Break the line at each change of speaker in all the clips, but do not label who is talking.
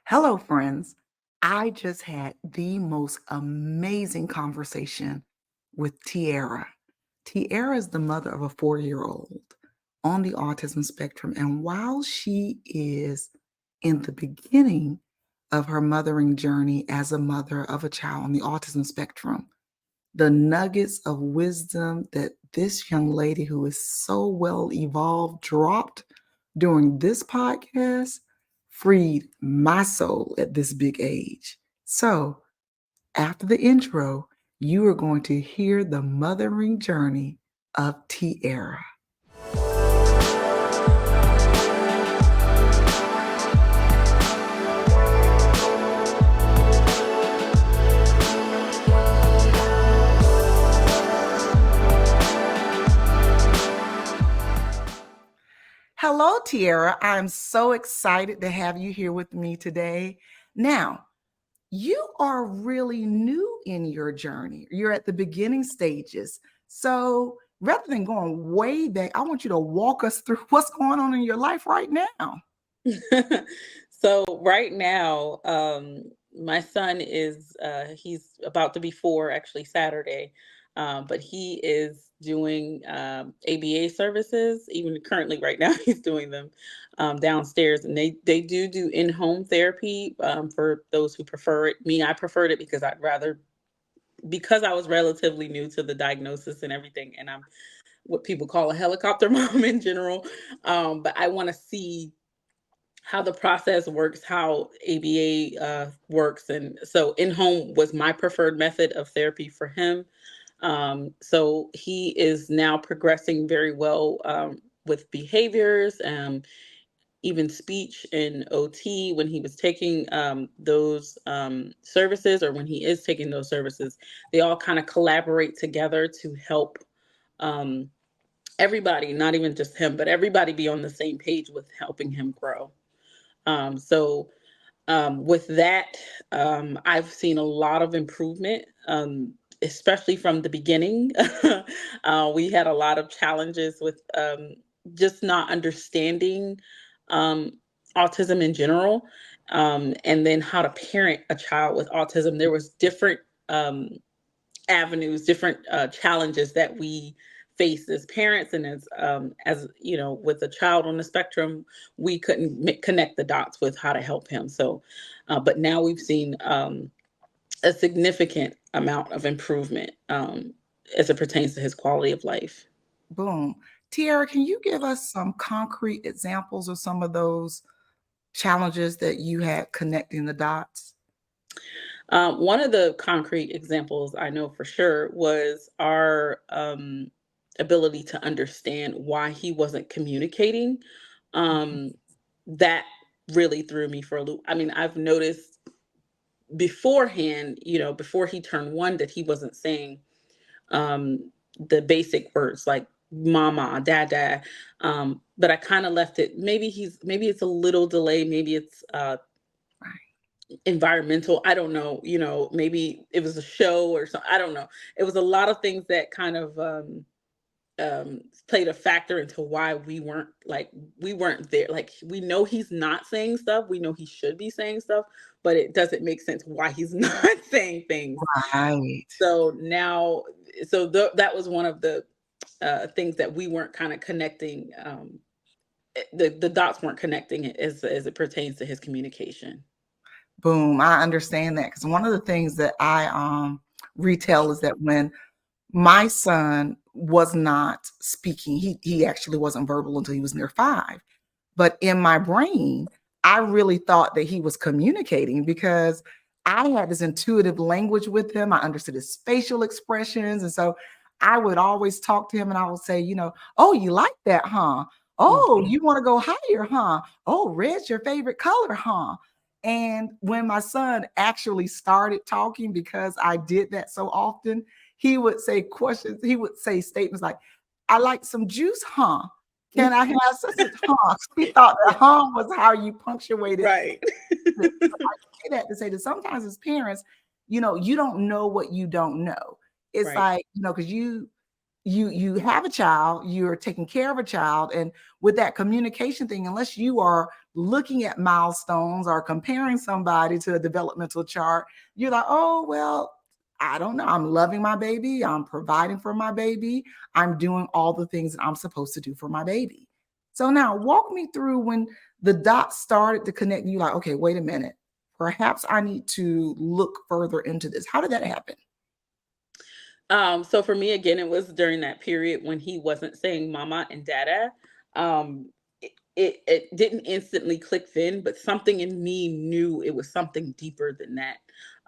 Hello, friends. I just had the most amazing conversation with Tiara. Tiara is the mother of a 4-year-old on the autism spectrum. And while she is in the beginning of her mothering journey as a mother of a child on the autism spectrum, the nuggets of wisdom that this young lady who is so well evolved dropped during this podcast freed my soul at this big age. So, after the intro, you are going to hear the mothering journey of Tiara. Hello, Tiara. I'm so excited to have you here with me today. Now, you are really new in your journey. You're at the beginning stages. So rather than going way back, I want you to walk us through what's going on in your life right now.
So right now, my son is he's about to be 4 actually Saturday, but he is doing ABA services. Even currently, right now, he's doing them downstairs, and they do in-home therapy for those who prefer it. Me, I preferred it because I'd rather because I was relatively new to the diagnosis and everything, and I'm what people call a helicopter mom in general. But I want to see how the process works, how ABA works. And so in home was my preferred method of therapy for him. So he is now progressing very well with behaviors, even speech and OT when he was taking those services, or when he is taking those services. They all kind of collaborate together to help um, everybody, not even just him, but everybody be on the same page with helping him grow. With that, I've seen a lot of improvement, especially from the beginning. We had a lot of challenges with just not understanding um, autism in general, and then how to parent a child with autism. There was different um, avenues, different challenges that we face as parents, and as you know, with a child on the spectrum, we couldn't connect the dots with how to help him. So, but now we've seen a significant amount of improvement as it pertains to his quality of life.
Boom. Tiara, can you give us some concrete examples of some of those challenges that you had connecting the dots?
One of the concrete examples I know for sure was our ability to understand why he wasn't communicating. Um, that really threw me for a loop. I mean, I've noticed beforehand, before he turned 1, that he wasn't saying the basic words like mama, dada. But I kind of left it. Maybe it's a little delay. Maybe it's
Right.
environmental. I don't know. Maybe it was a show or something. I don't know. It was a lot of things that kind of played a factor into why we weren't there. Like, we know he's not saying stuff. We know he should be saying stuff, but it doesn't make sense why he's not saying things.
Right.
So now, that was one of the things that we weren't kind of connecting. The dots weren't connecting as it pertains to his communication.
Boom. I understand that because one of the things that I retell is that when my son was not speaking, he actually wasn't verbal until he was near 5. But in my brain, I really thought that he was communicating because I had this intuitive language with him. I understood his facial expressions. And so I would always talk to him and I would say, oh, you like that, huh? Oh,
Mhm.
you want to go higher, huh? Oh, red's your favorite color, huh? And when my son actually started talking, because I did that so often, he would say questions, he would say statements like, I like some juice, huh? Can I have such a huh? He thought the huh was how you punctuated
Right.
it. So I say that to say that sometimes as parents, you don't know what you don't know. It's
Right.
like, because you have a child, you're taking care of a child, and with that communication thing, unless you are looking at milestones or comparing somebody to a developmental chart, you're like, oh, well, I don't know. I'm loving my baby. I'm providing for my baby. I'm doing all the things that I'm supposed to do for my baby. So now walk me through when the dots started to connect. You like, okay, wait a minute. Perhaps I need to look further into this. How did that happen?
So for me, again, it was during that period when he wasn't saying mama and dada. It didn't instantly click then, but something in me knew it was something deeper than that.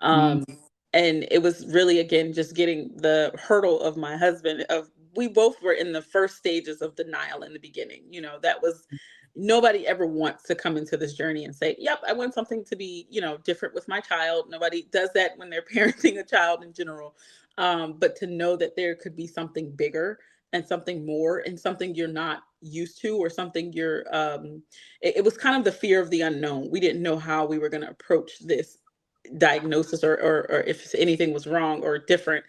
Mm,
Um, and it was really, again, just getting the hurdle of my husband of we both were in the first stages of denial in the beginning. That was nobody ever wants to come into this journey and say, yep, I want something to be, different with my child. Nobody does that when they're parenting a child in general. But to know that there could be something bigger and something more and something you're not used to or something it was kind of the fear of the unknown. We didn't know how we were going to approach this diagnosis or if anything was wrong or different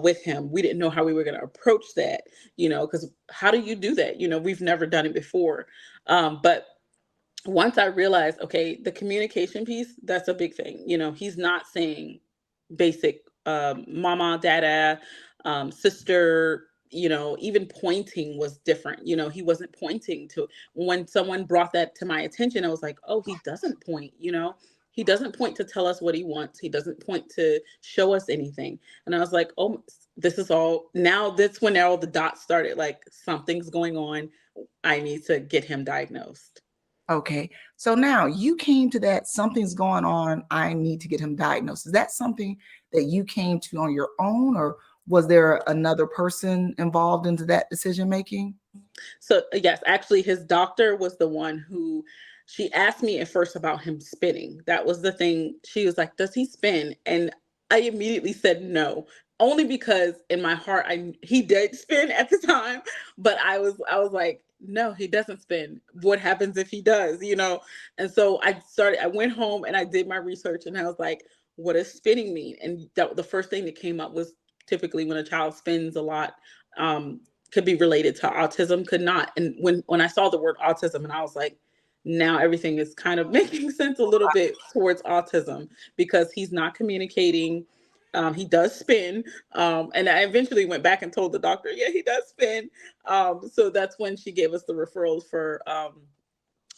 with him. We didn't know how we were going to approach that, because how do you do that? We've never done it before. But once I realized, okay, the communication piece, that's a big thing. He's not saying basic mama, dada, sister, even pointing was different. He wasn't pointing to when someone brought that to my attention, I was like, oh, he doesn't point, he doesn't point to tell us what he wants. He doesn't point to show us anything. And I was like, oh, this is all now. That's when all the dots started. Like something's going on. I need to get him diagnosed.
okay. So now you came to that something's going on. I need to get him diagnosed. Is that something that you came to on your own, or was there another person involved into that decision making?
So yes, actually, his doctor was the one who she asked me at first about him spinning. That was the thing. She was like, "Does he spin?" And I immediately said no, only because in my heart, he did spin at the time, but I was like, "No, he doesn't spin. What happens if he does?" And so I went home and I did my research, and I was like, "What does spinning mean?" And the first thing that came up was typically when a child spins a lot. Um, could be related to autism, could not. And when I saw the word autism, and I was like, now everything is kind of making sense a little bit towards autism because he's not communicating. He does spin. And I eventually went back and told the doctor, yeah, he does spin. So that's when she gave us the referrals for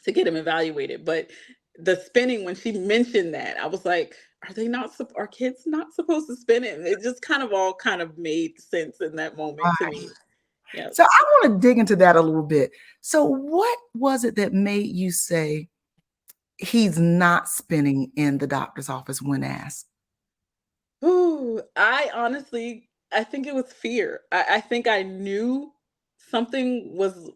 to get him evaluated. But the spinning, when she mentioned that, I was like, are kids not supposed to spin it? And it just kind of all kind of made sense in that moment to me. Yeah.
So I want to dig into that a little bit. So what was it that made you say he's not spinning in the doctor's office when asked?
Ooh, I think it was fear. I think I knew something was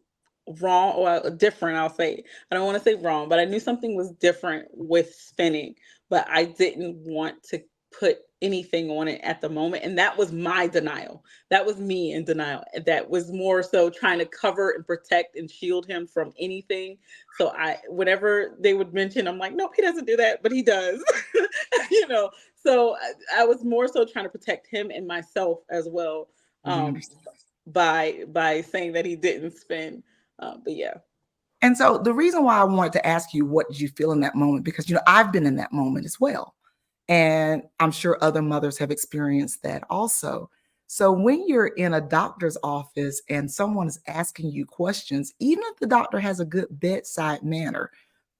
wrong or different. I'll say, I don't want to say wrong, but I knew something was different with spinning, but I didn't want to put anything on it at the moment. And that was my denial. That was me in denial. That was more so trying to cover and protect and shield him from anything. So whenever they would mention, I'm like, nope, he doesn't do that, but he does. you know, so I was more so trying to protect him and myself as well,
I
um,
understand.
by saying that he didn't spin. But yeah.
And so the reason why I wanted to ask you what did you feel in that moment, because I've been in that moment as well. And I'm sure other mothers have experienced that also. So when you're in a doctor's office and someone is asking you questions, even if the doctor has a good bedside manner,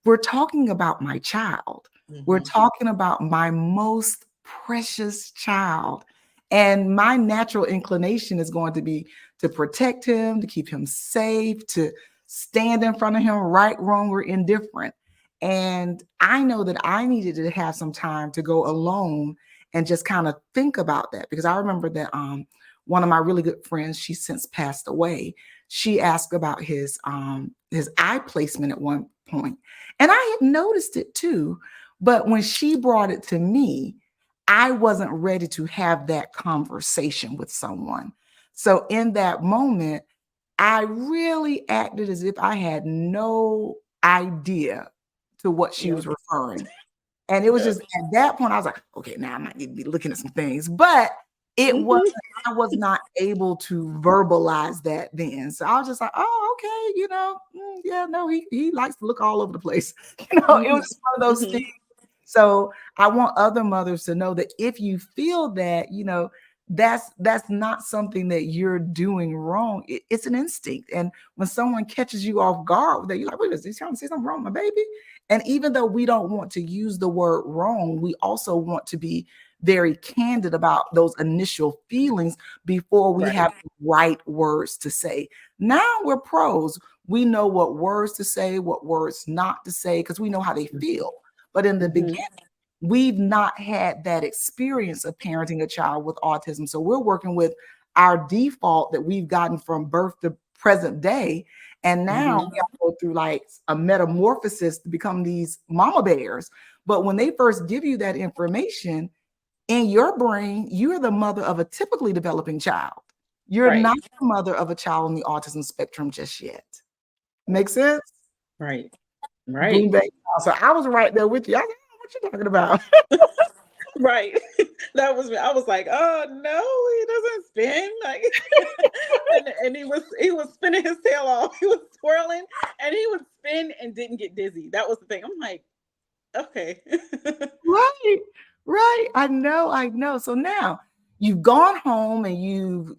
we're talking about my child. We're
Hmm.
talking about my most precious child. And my natural inclination is going to be to protect him, to keep him safe, to stand in front of him, right, wrong, or indifferent. And I know that I needed to have some time to go alone and just kind of think about that, because I remember that one of my really good friends, she's since passed away. She asked about his eye placement at one point, and I had noticed it too. But when she brought it to me, I wasn't ready to have that conversation with someone. So in that moment, I really acted as if I had no idea to what she
Yep.
was referring. And it was
Yep.
just at that point, I was like, okay, now I might need to be looking at some things. But It wasn't,
Mhm.
I was not able to verbalize that then. So I was just like, oh, okay, yeah, no, he likes to look all over the place. It was
Mhm.
just one of those things.
Mhm.
So I want other mothers to know that if you feel that, that's not something that you're doing wrong. It's an instinct. And when someone catches you off guard with that, you're like, wait, is he trying to say something wrong, my baby? And even though we don't want to use the word wrong, we also want to be very candid about those initial feelings before we
Right.
have the right words to say. Now we're pros. We know what words to say, what words not to say, because we know how they feel. But in the beginning,
Mhm.
we've not had that experience of parenting a child with autism. So we're working with our default that we've gotten from birth to present day. And now
Mhm.
we have to go through like a metamorphosis to become these mama bears. But when they first give you that information, in your brain, you're the mother of a typically developing child. You're
Right.
not the mother of a child on the autism spectrum just yet. Make sense?
Right.
Boom,
Right.
bang. So I was right there with you. I was like, "Oh, what you talking about?"
Right. That was me. I was like, "Oh no, he doesn't spin." Like and he was spinning his tail off. He was twirling and he would spin and didn't get dizzy. That was the thing. I'm like, okay.
Right, right. I know, I know. So now you've gone home and you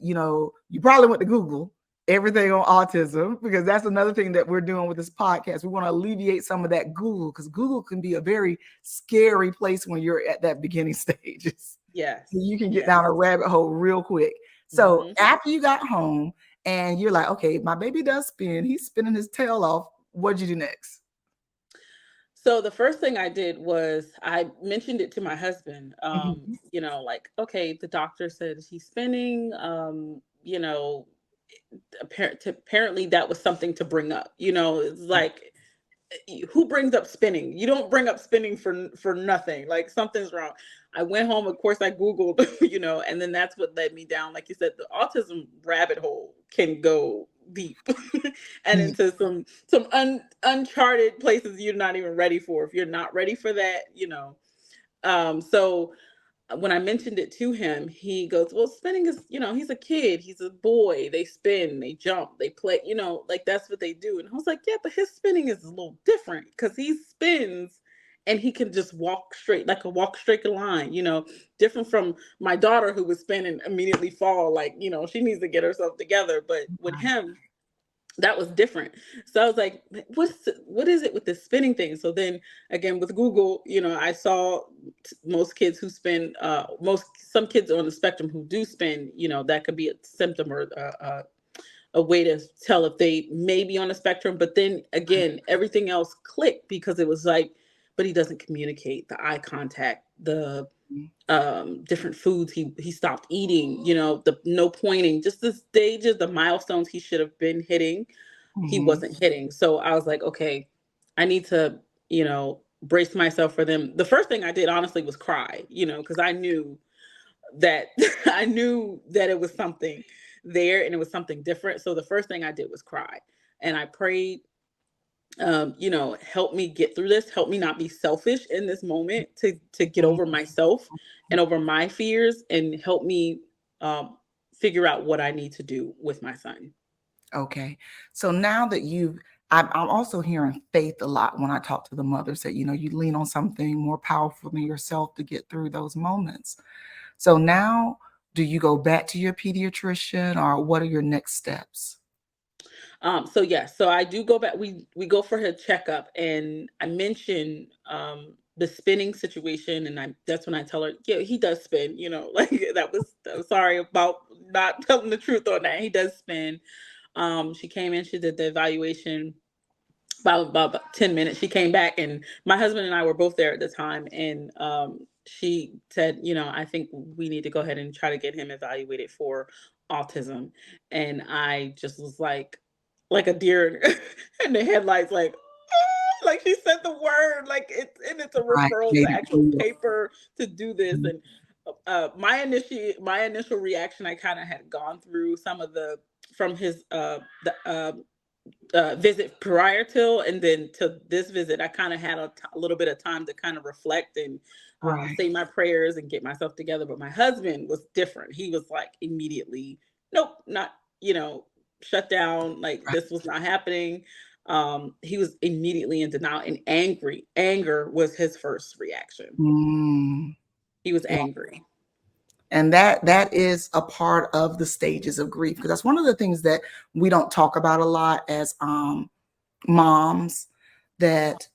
probably went to Google everything on autism, because that's another thing that we're doing with this podcast. We want to alleviate some of that Google, because Google can be a very scary place when you're at that beginning stages.
Yes.
You can get
Yes.
down a rabbit hole real quick. So
Mhm.
after you got home and you're like, okay, my baby does spin, he's spinning his tail off. What'd you do next?
So the first thing I did was I mentioned it to my husband.
Mhm.
Like, okay, the doctor said he's spinning. Apparently that was something to bring up. It's like, who brings up spinning? You don't bring up spinning for nothing. Like, something's wrong. I went home, of course I Googled, and then that's what led me down, like you said, the autism rabbit hole can go deep and
Ye-
into some uncharted places you're not even ready for. If you're not ready for that, so when I mentioned it to him, he goes, "Well, spinning is, he's a kid, he's a boy. They spin, they jump, they play, like that's what they do." And I was like, "Yeah, but his spinning is a little different because he spins and he can just walk straight, like a walk straight line, different from my daughter who would spin and immediately fall. Like, she needs to get herself together. But with him, that was different." So I was like, what is it with this spinning thing? So then again with Google, I saw most kids who spin, most some kids on the spectrum who do spin, that could be a symptom or a way to tell if they may be on the spectrum. But then again, everything else clicked because it was like, but he doesn't communicate, the eye contact, the different foods he stopped eating, the no pointing, just the stages, the milestones he should have been hitting, he
Mhm.
wasn't hitting. So I was like, okay, I need to, brace myself for them. The first thing I did honestly was cry, because I knew that I knew that it was something there and it was something different. So the first thing I did was cry. And I prayed, help me get through this, help me not be selfish in this moment, to get over myself and over my fears, and help me figure out what I need to do with my son.
Okay. So now that I'm also hearing faith a lot when I talk to the mothers, that, you lean on something more powerful than yourself to get through those moments. So now, do you go back to your pediatrician, or what are your next steps?
So yes, so I do go back. We go for her checkup, and I mention the spinning situation, and I that's when I tell her, yeah, he does spin. Like I'm sorry about not telling the truth on that. He does spin. She came in, she did the evaluation. About 10 minutes, she came back, and my husband and I were both there at the time, and she said, I think we need to go ahead and try to get him evaluated for autism. And I just was like a deer in the headlights, like, "Ah," like she said the word, like it's a
Right.
referral to
Made it
actual
real.
paper to do this.
Mhm.
And my initial reaction, I kind of had gone through some of the from his the visit prior to, and then to this visit, I kind of had a little bit of time to kind of reflect and
Right.
say my prayers and get myself together. But my husband was different. He was like immediately, nope, not, shut down. Like
Right.
this was not happening. He was immediately in denial and angry. Anger was his first reaction.
Mm.
He was
Yeah.
angry.
And that is a part of the stages of grief, because that's one of the things that we don't talk about a lot as moms, that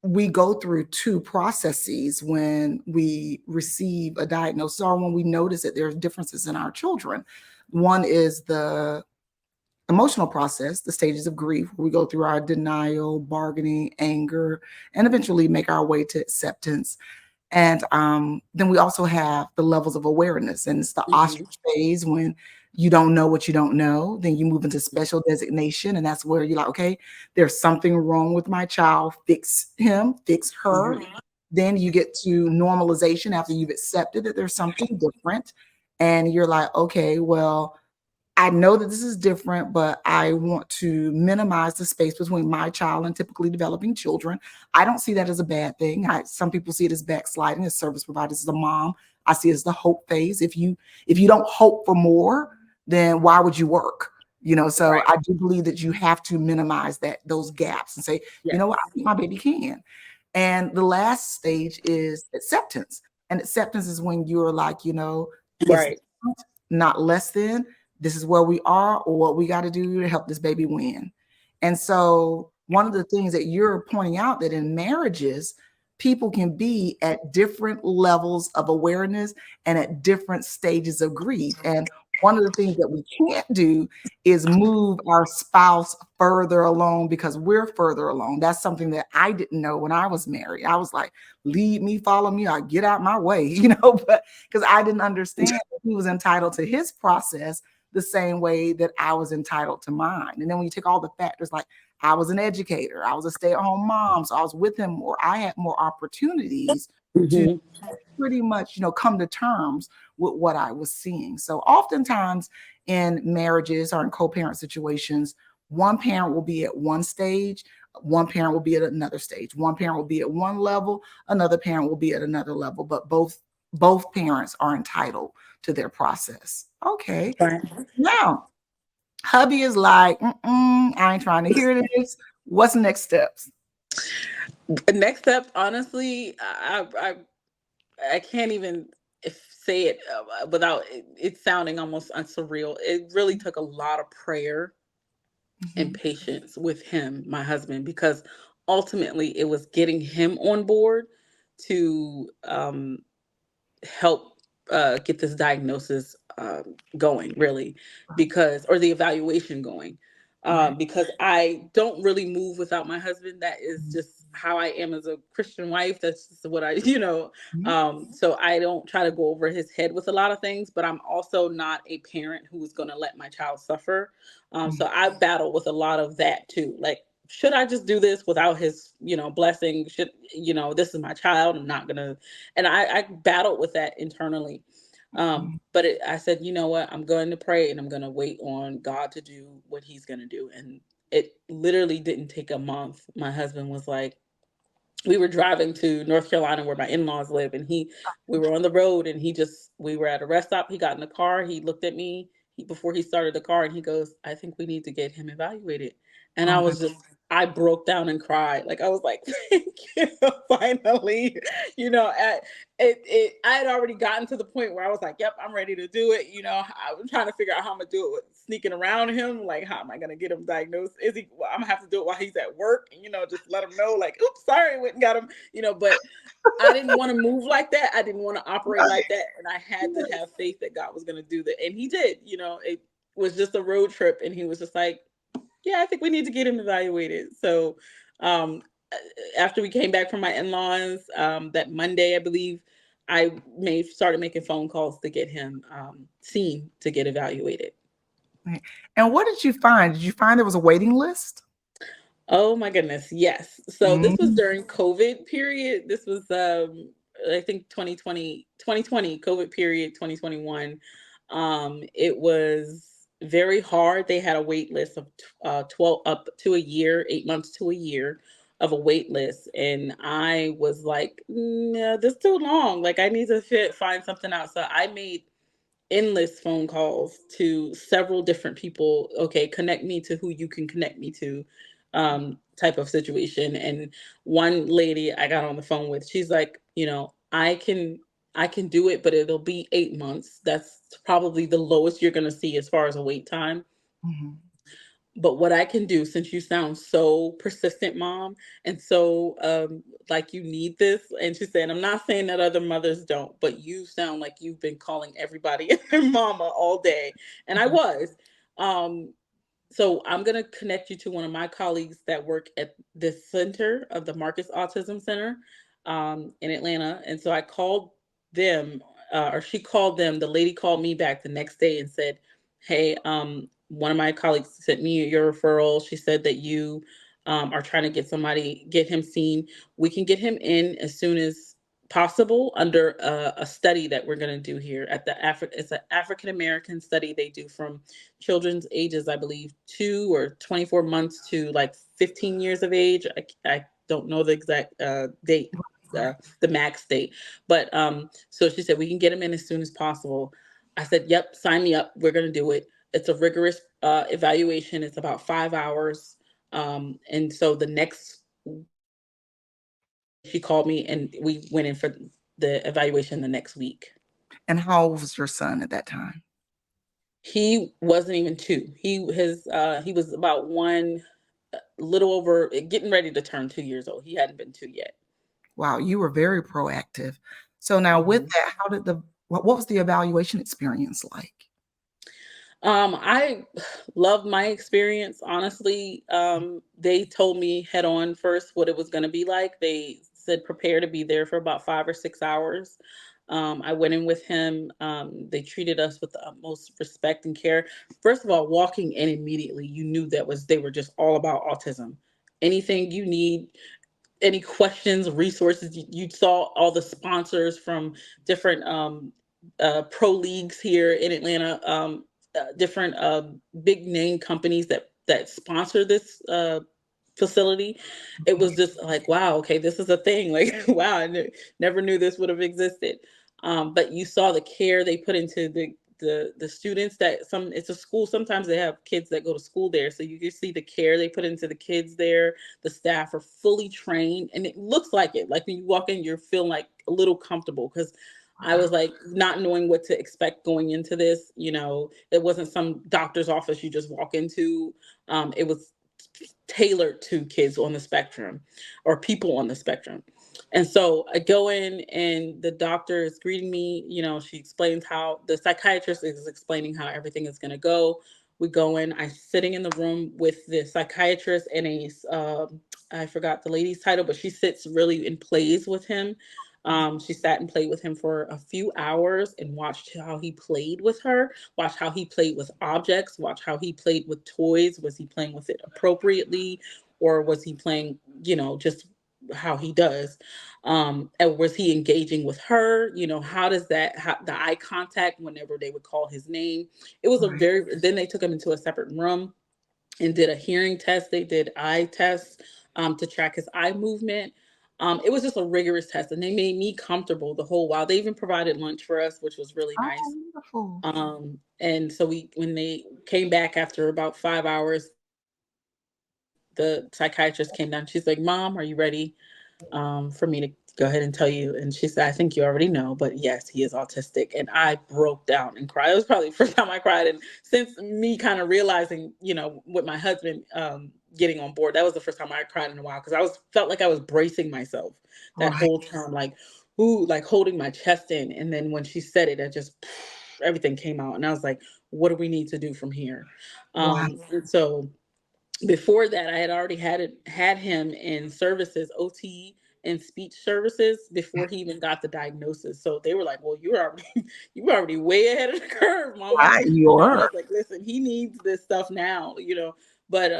we go through two processes when we receive a diagnosis or when we notice that there's differences in our children. One is the emotional process, the stages of grief, where we go through our denial, bargaining, anger, and eventually make our way to acceptance. And then we also have the levels of awareness, and it's the
Hmm.
ostrich phase when you don't know what you don't know. Then you move into special designation, and that's where you're like, okay, there's something wrong with my child. Fix him, fix her.
Hmm.
Then you get to normalization after you've accepted that there's something different, and you're like, okay, well, I know that this is different, but I want to minimize the space between my child and typically developing children. I don't see that as a bad thing. Some people see it as backsliding as service providers. As a mom, I see it as the hope phase. If you don't hope for more, then why would you work? So
Right.
I do believe that you have to minimize those gaps and say, you know what, I
Yes.
think my baby can. And the last stage is acceptance. And acceptance is when you're like, it's
Right.
not less than. This is where we are, or what we got to do to help this baby win. And so, one of the things that you're pointing out, that in marriages, people can be at different levels of awareness and at different stages of grief. And one of the things that we can't do is move our spouse further along because we're further along. That's something that I didn't know when I was married. I was like, lead me, follow me, or get out my way, but because I didn't understand that he was entitled to his process the same way that I was entitled to mine. And then when you take all the factors, like I was an educator, I was a stay-at-home mom, so I was with him more. I had more opportunities to
Hmm.
pretty much, come to terms with what I was seeing. So oftentimes in marriages or in co-parent situations, one parent will be at one stage, one parent will be at another stage. One parent will be at one level, another parent will be at another level, but both parents are entitled to their process. Okay.
Right.
Now, hubby is like, I ain't trying to hear this. What's the next steps?
Next up, honestly, I can't even say it without it sounding almost unsurreal. It really took a lot of prayer and
Mhm.
patience with him, my husband, because ultimately it was getting him on board to help get this diagnosis going, really, because, or the evaluation going,
Right.
because I don't really move without my husband. That is
Mhm.
just how I am as a Christian wife. That's just what I,
Mhm.
so I don't try to go over his head with a lot of things, but I'm also not a parent who's going to let my child suffer.
Mhm.
So I battle with a lot of that too. Like, should I just do this without his, blessing? Should, this is my child. I'm not gonna, and I battled with that internally.
Mhm.
But I said, you know what? I'm going to pray and I'm going to wait on God to do what He's going to do. And it literally didn't take a month. My husband was like, we were driving to North Carolina where my in-laws live, and we were on the road, and we were at a rest stop. He got in the car. He looked at me before he started the car, and he goes, I think we need to get him evaluated. And
Oh my
I broke down and cried. Like, I was like, thank you, finally. I had already gotten to the point where I was like, yep, I'm ready to do it. I was trying to figure out how I'm gonna do it with sneaking around him. Like, how am I gonna get him diagnosed? Well, I'm gonna have to do it while he's at work, and just let him know, like, oops, sorry, went and got him. But I didn't want to move like that. I didn't want to operate
God.
like that. And I had to have faith that God was gonna do that. And he did. It was just a road trip, and he was just like, yeah, I think we need to get him evaluated. So um after we came back from my in-laws, that Monday, I believe, I started making phone calls to get him seen to get evaluated.
Right. And what did you find? Did you find there was a waiting list?
Oh my goodness, yes. So this was
Mm.
during COVID period. This was I think 2020 COVID period, 2021. It was very hard. They had a wait list of 12 up to a year, 8 months to a year of a wait list. And I was like, no, this is too long. Like, I need to find something else. So I made endless phone calls to several different people. Okay, connect me to who you can connect me to, type of situation. And one lady I got on the phone with, she's like, I can do it, but it'll be 8 months. That's probably the lowest you're going to see as far as a wait time.
Mhm.
But what I can do, since you sound so persistent, mom, and so like you need this, and she said, I'm not saying that other mothers don't, but you sound like you've been calling everybody and their mama all day. And I
Mhm.
was. Um, so I'm going to connect you to one of my colleagues that work at the center of the Marcus Autism Center, in Atlanta. And so I called them, or she called them. The lady called me back the next day and said, hey, one of my colleagues sent me your referral. She said that you are trying to get him seen. We can get him in as soon as possible under a study that we're going to do here at the It's an African American study they do from children's ages, I believe, 2 or 24 months to like 15 years of age. I don't know the exact date,
Right.
the max date, but so she said we can get him in as soon as possible. I said, "Yep, sign me up. We're gonna do it." It's a rigorous evaluation. It's about 5 hours, and so the next she called me and we went in for the evaluation the next week.
And how old was your son at that time?
He wasn't even two. He was about one, little over, getting ready to turn 2 years old. He hadn't been two yet.
Wow, you were very proactive. So now with
Mhm.
that, how did the what was the evaluation experience like?
I loved my experience. Honestly, they told me head on first what it was going to be like. They said prepare to be there for about 5 or 6 hours. I went in with him. They treated us with the utmost respect and care. First of all, walking in immediately, you knew that was they were just all about autism. Anything you need, any questions, resources. You saw all the sponsors from different pro leagues here in Atlanta, different big name companies that sponsor this facility. It was just like, wow, okay, this is a thing. Like, wow, never knew this would have existed. But you saw the care they put into the students. That some It's a school. Sometimes they have kids that go to school there, so you can see the care they put into the kids there. The staff are fully trained, and it looks like it. Like when you walk in, you're feeling like a little comfortable because I
Wow.
was like not knowing what to expect going into this. It wasn't some doctor's office you just walk into. It was tailored to kids on the spectrum or people on the spectrum. And so I go in and the doctor is greeting me. She explains how the psychiatrist is explaining how everything is going to go. We go in, I'm sitting in the room with the psychiatrist and I forgot the lady's title, but she sits really and plays with him. She sat and played with him for a few hours and watched how he played with her, watched how he played with objects, watched how he played with toys. Was he playing with it appropriately, or was he playing, just how he does? And was he engaging with her? How does the eye contact whenever they would call his name? It was
Right.
then they took him into a separate room and did a hearing test. They did eye tests to track his eye movement. It was just a rigorous test, and they made me comfortable the whole while. They even provided lunch for us, which was really
Oh,
nice.
wonderful.
And so when they came back after about 5 hours, the psychiatrist came down. She's like, "Mom, are you ready for me to go ahead and tell you?" And she said, "I think you already know, but yes, he is autistic." And I broke down and cried. It was probably the first time I cried. And since me kind of realizing, with my husband getting on board, that was the first time I cried in a while because felt like I was bracing myself that
Right.
whole time, like, ooh, like holding my chest in. And then when she said it, I just everything came out, and I was like, "What do we need to do from here?"
Wow.
And so before that, I had already had him in services, OT and speech services before he even got the diagnosis. So they were like, "Well, you were already way ahead of the curve, Mama."
Right, you
And I
are.
was like, "Listen, he needs this stuff now." But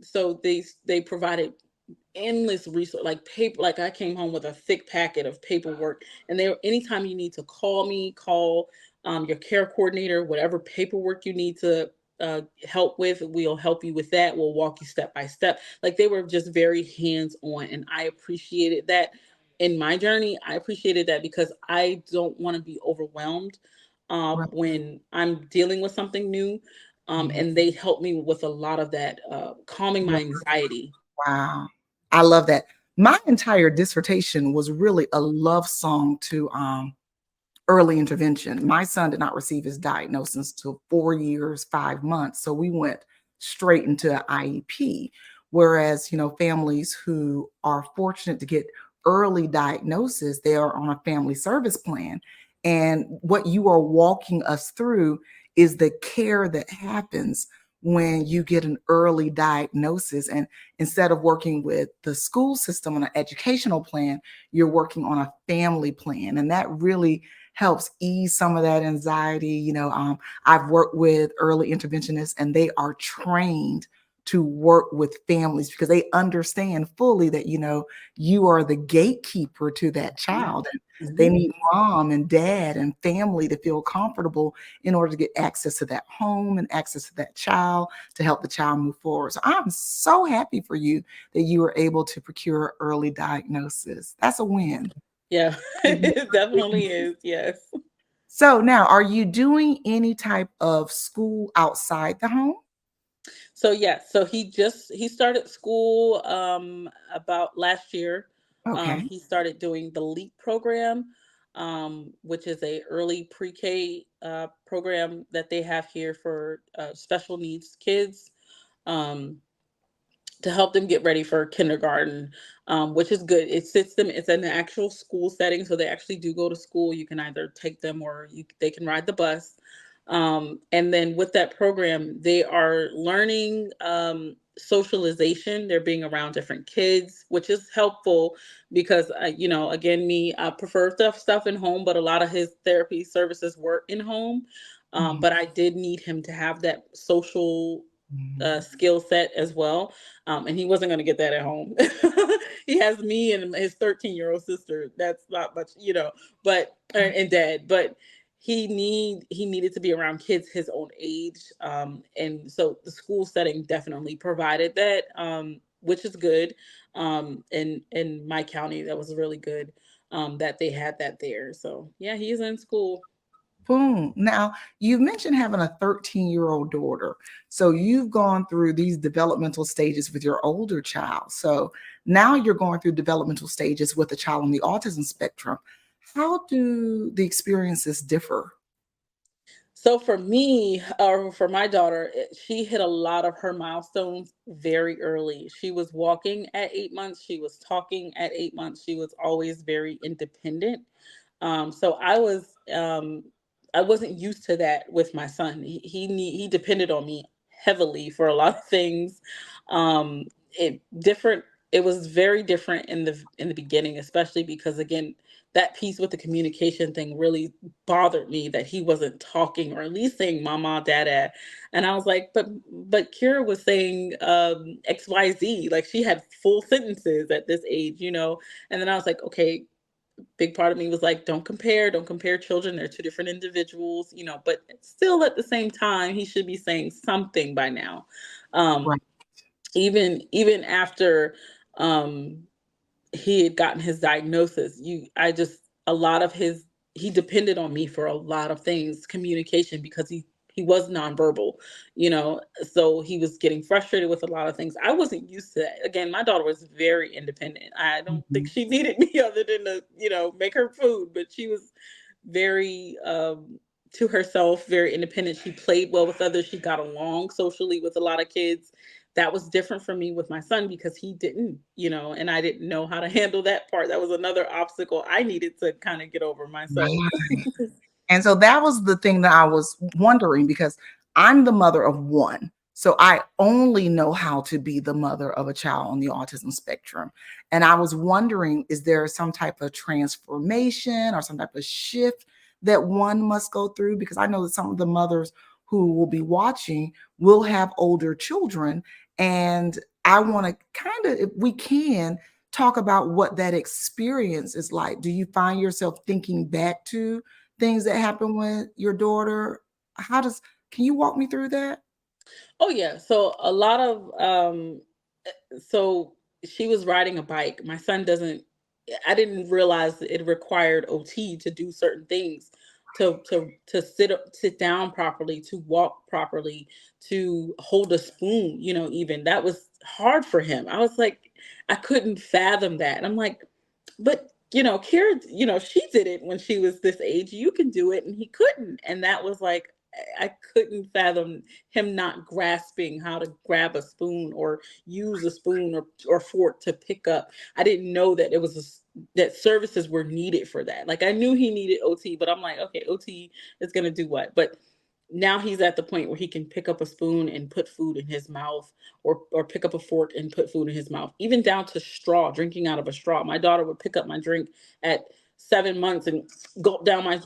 so they provided endless resource, like paper. Like I came home with a thick packet of paperwork, and anytime you need to call me, call your care coordinator, whatever paperwork you need to help with, we'll help you with that. We'll walk you step by step. Like they were just very hands on, and I appreciated that in my journey. I appreciated that because I don't want to be overwhelmed
Right.
when I'm dealing with something new.
Mhm.
And they helped me with a lot of that, calming my anxiety.
Wow. I love that. My entire dissertation was really a love song to early intervention. My son did not receive his diagnosis till 4 years, 5 months, so we went straight into an IEP. Whereas, families who are fortunate to get early diagnosis, they are on a family service plan. And what you are walking us through is the care that happens when you get an early diagnosis. And instead of working with the school system on an educational plan, you're working on a family plan. And that really helps ease some of that anxiety. I've worked with early interventionists, and they are trained to work with families because they understand fully that, you are the gatekeeper to that child. And they
Mhm.
need mom and dad and family to feel comfortable in order to get access to that home and access to that child to help the child move forward. So I'm so happy for you that you were able to procure early diagnosis. That's a win.
Yeah, it definitely is. Yes.
So now, are you doing any type of school outside the home?
So yeah, so he started school about last year.
Okay.
He started doing the LEAP program, which is a early pre-K program that they have here for special needs kids. Um, to help them get ready for kindergarten, which is good. It sits them. It's an actual school setting, so they actually do go to school. You can either take them or they can ride the bus. And then with that program, they are learning socialization. They're being around different kids, which is helpful because again, me, I prefer stuff in home, but a lot of his therapy services were in home.
Mhm,
But I did need him to have that social
mhm.
skill set as well, and he wasn't going to get that at home. He has me and his 13-year-old sister. That's not much, but and dad. But he needed to be around kids his own age, and so the school setting definitely provided that, which is good. In my county, that was really good, that they had that there. So yeah, he's in school.
Boom. Now, you mentioned having a 13-year-old daughter. So you've gone through these developmental stages with your older child. So now you're going through developmental stages with a child on the autism spectrum. How do the experiences differ?
So for me, or for my daughter, she hit a lot of her milestones very early. She was walking at 8 months. She was talking at 8 months. She was always very independent. So I wasn't used to that with my son. He depended on me heavily for a lot of things. Um, it different. It was very different in the beginning, especially because again, that piece with the communication thing really bothered me that he wasn't talking or at least saying mama, dada. And I was like, but Kira was saying XYZ. Like she had full sentences at this age. And then I was like, okay, big part of me was like, don't compare children. They're two different individuals. But still at the same time, he should be saying something by now. Um,
Right.
even after um he had gotten his diagnosis, a lot of his he depended on me for a lot of things, communication, because he was nonverbal, so he was getting frustrated with a lot of things. I wasn't used to that. Again, my daughter was very independent. I don't think
Mhm.
she needed me other than to, make her food, but she was very to herself, very independent. She played well with others. She got along socially with a lot of kids. That was different for me with my son because he didn't, and I didn't know how to handle that part. That was another obstacle I needed to kind of get over myself.
Right. And so that was the thing that I was wondering because I'm the mother of one. So I only know how to be the mother of a child on the autism spectrum. And I was wondering, is there some type of transformation or some type of shift that one must go through? Because I know that some of the mothers who will be watching will have older children. And I want to kind of, if we can, talk about what that experience is like. Do you find yourself thinking back to things that happen with your daughter? How does Can you walk me through that?
Oh yeah. So a lot of so she was riding a bike. My son doesn't, I didn't realize that it required OT to do certain things, to sit down properly, to walk properly, to hold a spoon, even that was hard for him. I was like, I couldn't fathom that. And I'm like, but Kira, she did it when she was this age. You can do it, and he couldn't. And that was like, I couldn't fathom him not grasping how to grab a spoon or use a spoon or fork to pick up. I didn't know that that services were needed for that. Like, I knew he needed OT, but I'm like, okay, OT is gonna do what? But now he's at the point where he can pick up a spoon and put food in his mouth, or pick up a fork and put food in his mouth, even down to straw, drinking out of a straw. My daughter would pick up my drink at 7 months and gulp down my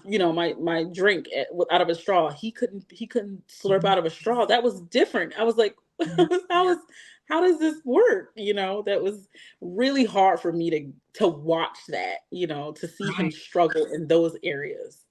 drink out of a straw. He couldn't slurp
Mhm.
out of a straw. That was different. I was like,
Yeah.
how does this work? That was really hard for me to watch that, to see him
Right.
struggle in those areas.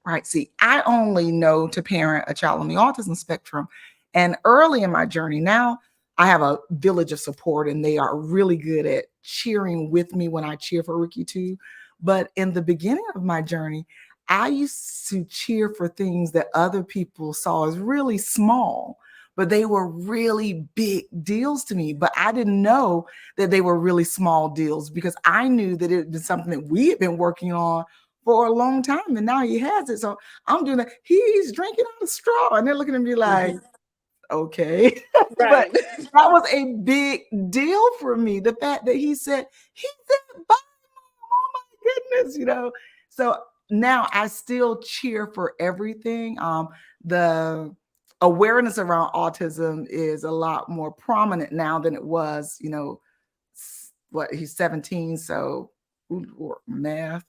Right. See, I only know to parent a child on the autism spectrum. And early in my journey, now I have a village of support and they are really good at cheering with me when I cheer for Ricky too. But in the beginning of my journey, I used to cheer for things that other people saw as really small, but they were really big deals to me. But I didn't know that they were really small deals because I knew that it had been something that we had been working on for a long time, and now he has it. So I'm doing that. He's drinking out of straw, and they're looking at me like,
Mhm.
okay. But
Right.
that was a big deal for me. The fact that he said, bye, mom. Oh my goodness. So now I still cheer for everything. The awareness around autism is a lot more prominent now than it was, what he's 17. So math,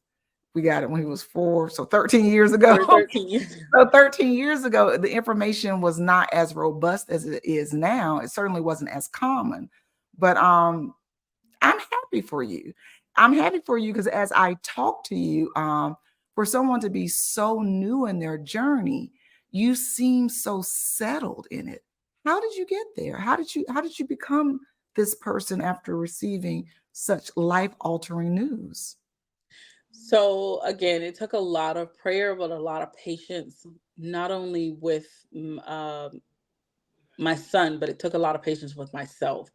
we got it when he was 4, so 13 years ago.
For 13 years.
So 13 years ago, the information was not as robust as it is now. It certainly wasn't as common. But I'm happy for you. I'm happy for you because as I talk to you, for someone to be so new in their journey, you seem so settled in it. How did you get there? How did you become this person after receiving such life-altering news?
So again, it took a lot of prayer, but a lot of patience, not only with my son, but it took a lot of patience with myself.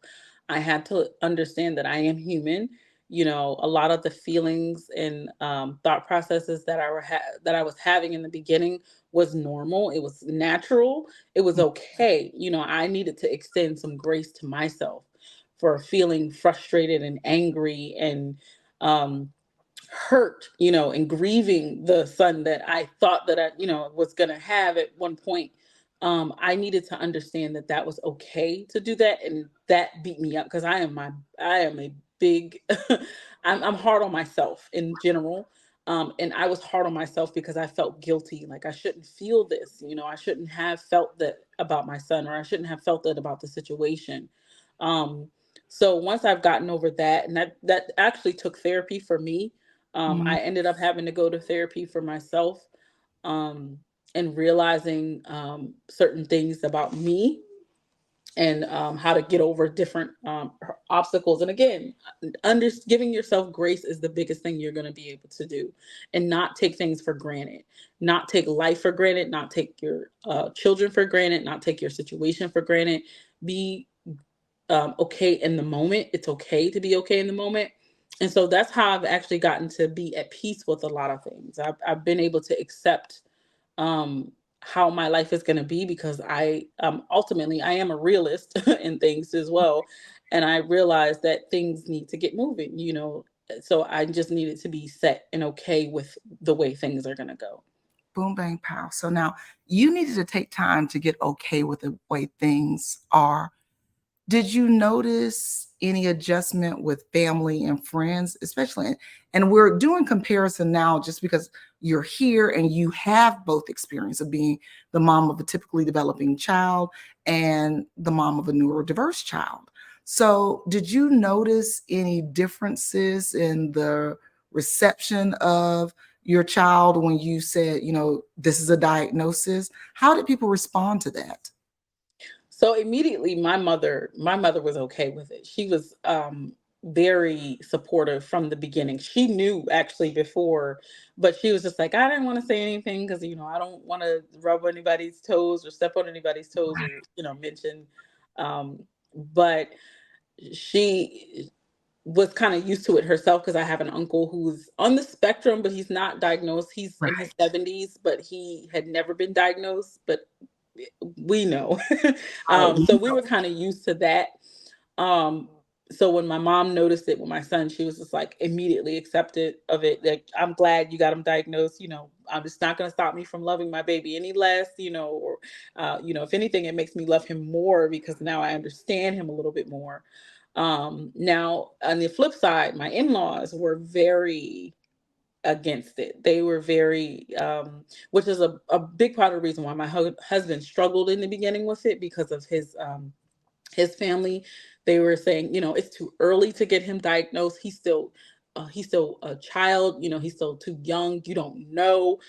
I had to understand that I am human. A lot of the feelings and thought processes that I was having in the beginning was normal. It was natural. It was okay. I needed to extend some grace to myself for feeling frustrated and angry and um, hurt, and grieving the son that I thought that I, was going to have at one point. I needed to understand that that was okay to do that. And that beat me up because I am a big, I'm hard on myself in general. And I was hard on myself because I felt guilty. Like, I shouldn't feel this, I shouldn't have felt that about my son, or I shouldn't have felt that about the situation. Um, so once I've gotten over that, and that actually took therapy for me.
Mhm.
I ended up having to go to therapy for myself, um, and realizing certain things about me, and how to get over different obstacles. And again, giving yourself grace is the biggest thing you're going to be able to do, and not take things for granted, not take life for granted, not take your children for granted, not take your situation for granted. Be okay in the moment. It's okay to be okay in the moment. And so that's how I've actually gotten to be at peace with a lot of things. I've been able to accept um, how my life is going to be, because ultimately I am a realist in things as well. And I realize that things need to get moving, so I just needed to be set and okay with the way things are going to go.
Boom, bang, pow. So now you needed to take time to get okay with the way things are. Did you notice any adjustment with family and friends, especially? And we're doing comparison now just because you're here and you have both experience of being the mom of a typically developing child and the mom of a neurodiverse child. So, did you notice any differences in the reception of your child when you said, this is a diagnosis? How did people respond to that?
So immediately my mother was okay with it. She was very supportive from the beginning. She knew actually before, but she was just like, I didn't want to say anything because I don't want to rub anybody's toes or step on anybody's toes or mention. Um, but she was kind of used to it herself because I have an uncle who's on the spectrum, but he's not diagnosed. He's in his
Right.
70s, but he had never been diagnosed. But we know.
Right.
So we were kind of used to that. Um, so when my mom noticed it with my son, she was just like immediately accepted of it. Like, I'm glad you got him diagnosed. I'm just not going to stop me from loving my baby any less. Or if anything, it makes me love him more because now I understand him a little bit more. Now on the flip side, my in-laws were very against it. They were very, which is a big part of the reason why my husband struggled in the beginning with it because of his family. They were saying, it's too early to get him diagnosed. He's still a child. He's still too young. You don't know.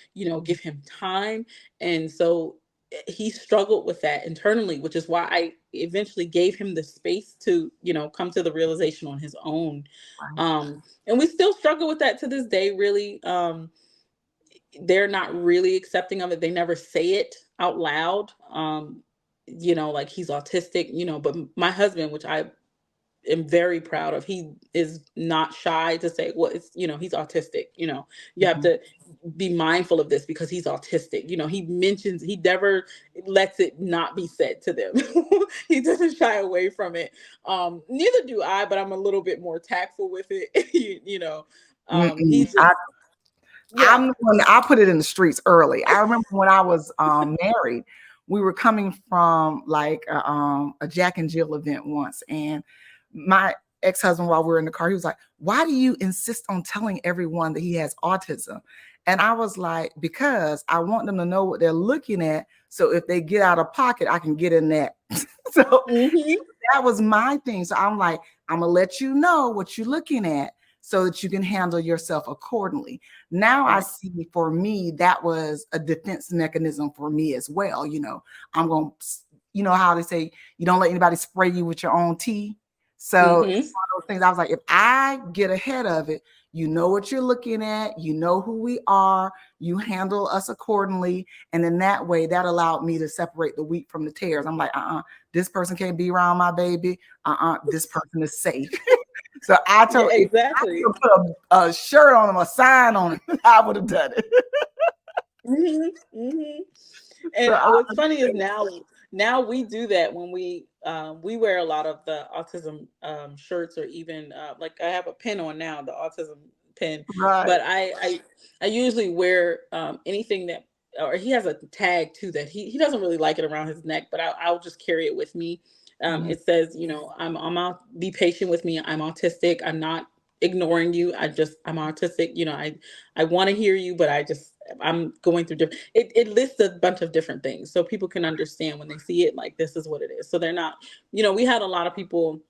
Give him time. And so he struggled with that internally, which is why I eventually gave him the space to, come to the realization on his own.
Right.
And we still struggle with that to this day. Really, they're not really accepting of it. They never say it out loud. Like he's autistic, but my husband, which I am very proud of, he is not shy to say, well, he's autistic. You have
Mhm.
to be mindful of this because he's autistic. He never lets it not be said to them. He doesn't shy away from it. Neither do I, but I'm a little bit more tactful with it.
Mm-mm.
He's just,
I'm
yeah.
the one I put it in the streets early. I remember when I was married, we were coming from like a Jack and Jill event once, and my ex-husband, while we were in the car, he was like, "Why do you insist on telling everyone that he has autism?" And I was like, "Because I want them to know what they're looking at, so if they get out of pocket, I can get in that." So
Hmm.
that was my thing. So I'm like, I'm gonna let you know what you're looking at so that you can handle yourself accordingly. Now I
Right.
see for me that was a defense mechanism for me as well. I'm going to, how they say you don't let anybody spray you with your own tea. So it's
Hmm.
one of those things. I was like, if I get ahead of it, you know what you're looking at, you know who we are, you handle us accordingly. And in that way, that allowed me to separate the wheat from the tares. I'm like, this person can't be around my baby. This person is safe. So I
Yeah,
told if I
exactly.
could put a shirt on him, a sign on him, I would have done it.
Hmm. Hmm.
So
And
I,
what's funny is now we do that when we wear a lot of the autism shirts, or even like I have a pin on now, the autism pin.
right.
But I usually wear anything that, or he has a tag too that he doesn't really like it around his neck, but I'll just carry it with me.
Mhm.
It says, I'm out, be patient with me. I'm autistic. I'm not ignoring you. I'm autistic. I want to hear you, but I'm going through different. It lists a bunch of different things so people can understand when they see it, like this is what it is. So they're not, we had a lot of people,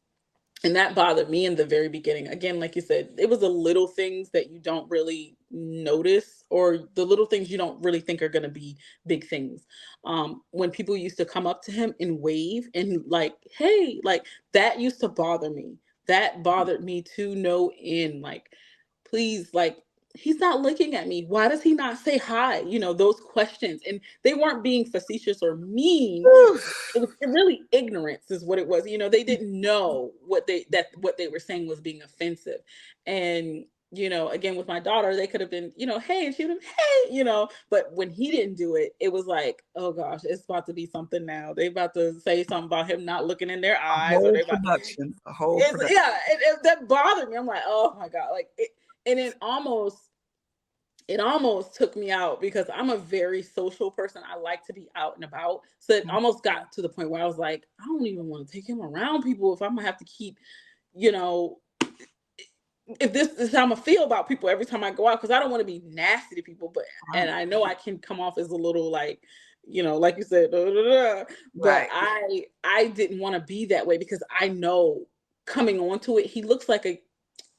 and that bothered me in the very beginning. Again, like you said, it was the little things that you don't really notice, or the little things you don't really think are going to be big things. When people used to come up to him and wave and like, hey, like that used to bother me. That bothered me to no end. Like, please, like, he's not looking at me. Why does he not say hi? Those questions. And they weren't being facetious or mean.
Whew.
It was really ignorance is what it was. They didn't know what they were saying was being offensive. And again, with my daughter, they could have been, hey, and she would have, hey, but when he didn't do it, it was like, oh gosh, it's about to be something now. They about to say something about him not looking in their
A
eyes, or
whole
they about,
production, a whole
it's,
production.
yeah, that bothered me. I'm like, oh my God. Like it, and it almost took me out because I'm a very social person. I like to be out and about. So it almost got to the point where I was like, I don't even want to take him around people if I'm gonna have to keep, you know, if this is how I'm gonna feel about people every time I go out, because I don't want to be nasty to people, but and
Right,
I know I can come off as a little like, like you said, "Duh, duh, duh," but
right.
I didn't want to be that way because I know coming onto it, he looks like a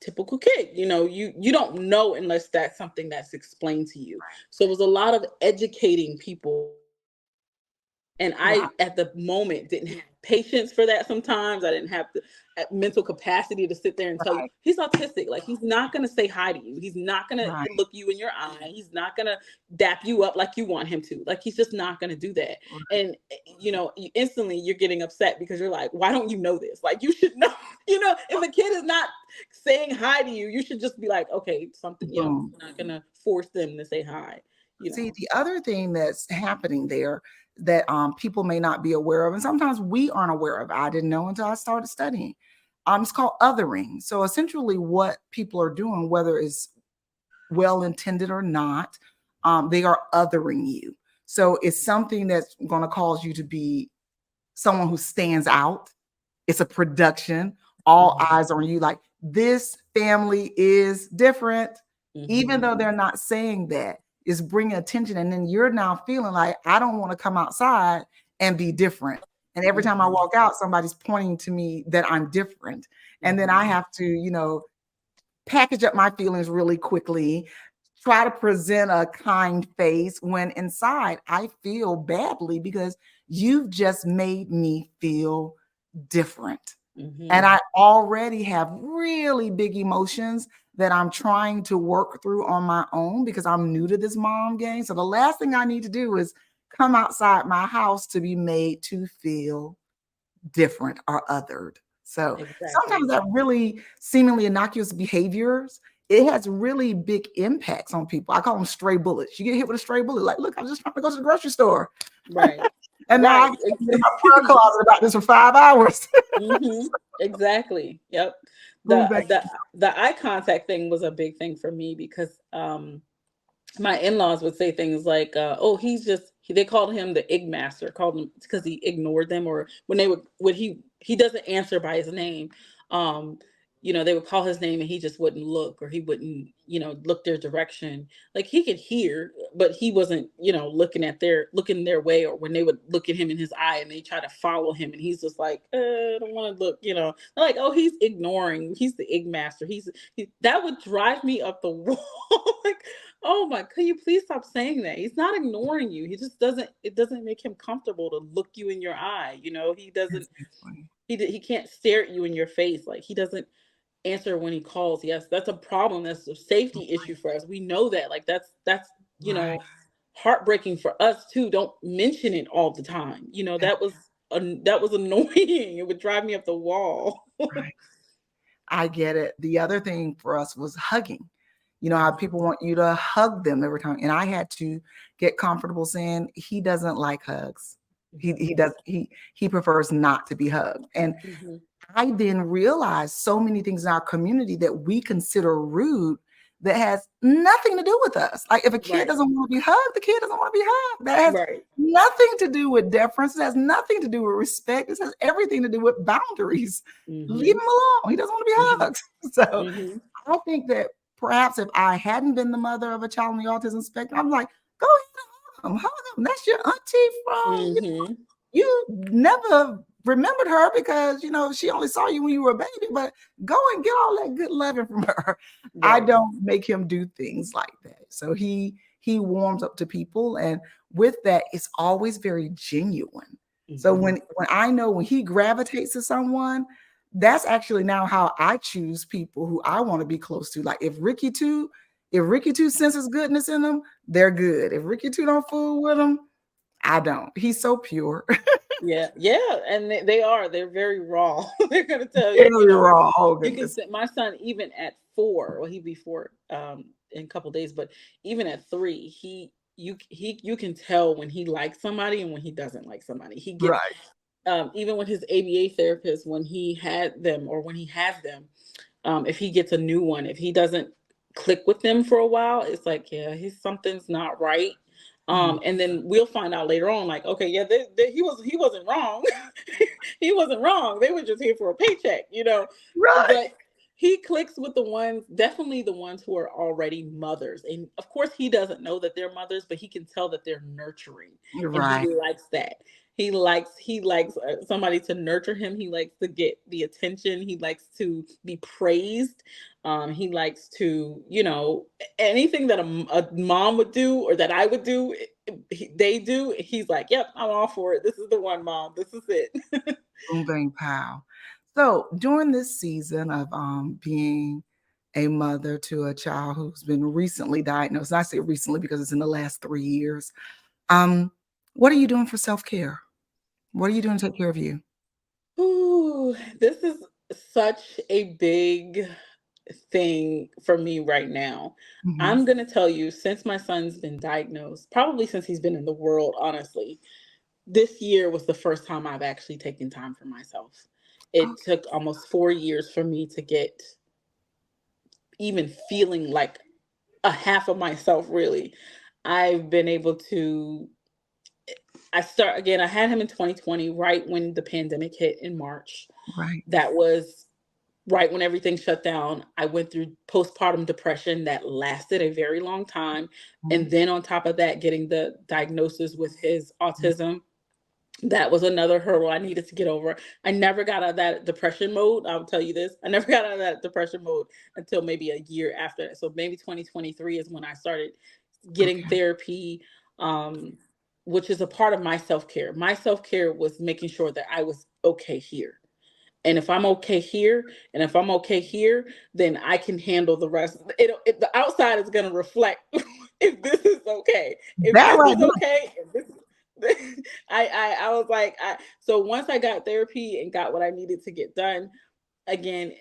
typical kid. You don't know unless that's something that's explained to you. So it was a lot of educating people And
Wow.
I, at the moment, didn't have patience for that. Sometimes I didn't have the mental capacity to sit there and tell you
Right.
he's autistic. Like, he's not going to say hi to you. He's not going to
Right.
look you in your eye. He's not going to dap you up like you want him to. Like, he's just not going to do that.
Right.
And, you instantly you're getting upset because you're like, why don't you know this? Like, you should know, if a kid is not saying hi to you, you should just be like, okay, something,
Boom.
I'm not going to force them to say hi,
See, the other thing that's happening there that people may not be aware of, and sometimes we aren't aware of, I didn't know until I started studying. It's called othering. So essentially, what people are doing, whether it's well intended or not, they are othering you. So it's something that's going to cause you to be someone who stands out. It's a production. All
Mhm.
eyes are on you. Like, this family is different, even
Mhm.
though they're not saying that. Is bringing attention, and then you're now feeling like, I don't want to come outside and be different. And every time I
Mhm.
walk out, somebody's pointing to me that I'm different, and then I
Mhm.
have to, package up my feelings really quickly, try to present a kind face when inside I feel badly because you've just made me feel different. And
Mhm.
I already have really big emotions that I'm trying to work through on my own because I'm new to this mom game. So the last thing I need to do is come outside my house to be made to feel different or othered. So sometimes
Exactly.
that really seemingly innocuous behaviors, it has really big impacts on people. I call them stray bullets. You get hit with a stray bullet, like, look, I'm just trying to go to the grocery store.
Right.
And now I
Right.
can get in my prayer closet about this for 5 hours.
Mhm. Exactly. Yep.
Boom,
The
bang.
the the eye contact thing was a big thing for me because my in-laws would say things like, "Oh, they called him the ig master, called him because he ignored them, or when they would when he doesn't answer by his name, um, they would call his name and he just wouldn't look, or he wouldn't, look their direction. Like, he could hear, but he wasn't, looking their way, or when they would look at him in his eye and they try to follow him, and he's just like, I don't want to look, They're like, oh, he's ignoring, he's the ig master, that would drive me up the wall. Like, oh my, could you please stop saying that? He's not ignoring you. He just doesn't, it doesn't make him comfortable to look you in your eye. He doesn't,
Exactly.
he can't stare at you in your face. Like, he doesn't answer when he calls. Yes, that's a problem. That's a safety issue for us. We know that. Like, that's, you
Right.
know, heartbreaking for us too. Don't mention it all the time. That was annoying. It would drive me up the wall.
Right. I get it. The other thing for us was hugging. You know how
Mhm.
people want you to hug them every time, and I had to get comfortable saying he doesn't like hugs. He prefers not to be hugged. And
Mhm.
I then realized so many things in our community that we consider rude that has nothing to do with us. Like, if a kid
Right.
doesn't want to be hugged, the kid doesn't want to be hugged. That has
Right.
nothing to do with deference. It has nothing to do with respect. It has everything to do with boundaries. Leave him
Mhm.
alone. He doesn't want to be
Mhm.
hugged. So
Mhm.
I think that perhaps if I hadn't been the mother of a child on the autism spectrum, I'm like, go ahead and hug him. Hug him. That's your auntie from,
Mhm.
you never remembered her because she only saw you when you were a baby, but go and get all that good loving from her. I
Right.
don't make him do things like that. So he warms up to people, and with that, it's always very genuine. So
Mhm.
when I know when he gravitates to someone, that's actually now how I choose people who I want to be close to. Like, if Ricky too senses goodness in them, they're good. If Ricky too don't fool with them, I don't. He's so pure.
Yeah, yeah, and they are. They're very raw. They're gonna tell you,
Very raw. Oh
you can
goodness.
say my son, even at 4, well, he'd be 4 in a couple days, but even at 3, you can tell when he likes somebody and when he doesn't like somebody. He gets
Right.
even with his ABA therapist, when he had them, or when he has them, if he gets a new one, if he doesn't click with them for a while, it's like, yeah, he's something's not right.
Mm.
And then we'll find out later on, like, okay, yeah, he wasn't wrong. He wasn't wrong. They were just here for a paycheck.
Right.
But he clicks with the ones, definitely the ones who are already mothers. And of course, he doesn't know that they're mothers, but he can tell that they're nurturing,
You're
and he
right.
likes that. He likes somebody to nurture him. He likes to get the attention. He likes to be praised. He likes to, anything that a mom would do or that I would do, they do. He's like, "Yep, I'm all for it. This is the one, mom. This is it."
Boom, bang, pow. So during this season of being a mother to a child who's been recently diagnosed, and I say recently because it's in the last 3 years, um, what are you doing for self care? What are you doing to take care of you?
Ooh, this is such a big thing for me right now.
Mhm.
I'm going to tell you, since my son's been diagnosed, probably since he's been in the world, honestly, this year was the first time I've actually taken time for myself. It
Okay,
took almost 4 years for me to get even feeling like a half of myself, really. I've been able to, I had him in 2020, right when the pandemic hit in March.
right.
That was right when everything shut down. I went through postpartum depression that lasted a very long time.
Mhm,
And then on top of that, getting the diagnosis with his
mhm.
autism, that was another hurdle I needed to get over. I never got out of that depression mode. I'll tell you this. I never got out of that depression mode until maybe a year after that. So maybe 2023 is when I started getting
Okay,
therapy, um, which is a part of my self care. My self care was making sure that I was okay here. And if I'm okay here, and if I'm okay here, then I can handle the rest. The outside is going to reflect if this is okay. If
that
this
right
is
there.
okay, if this I was like, so once I got therapy and got what I needed to get done, again,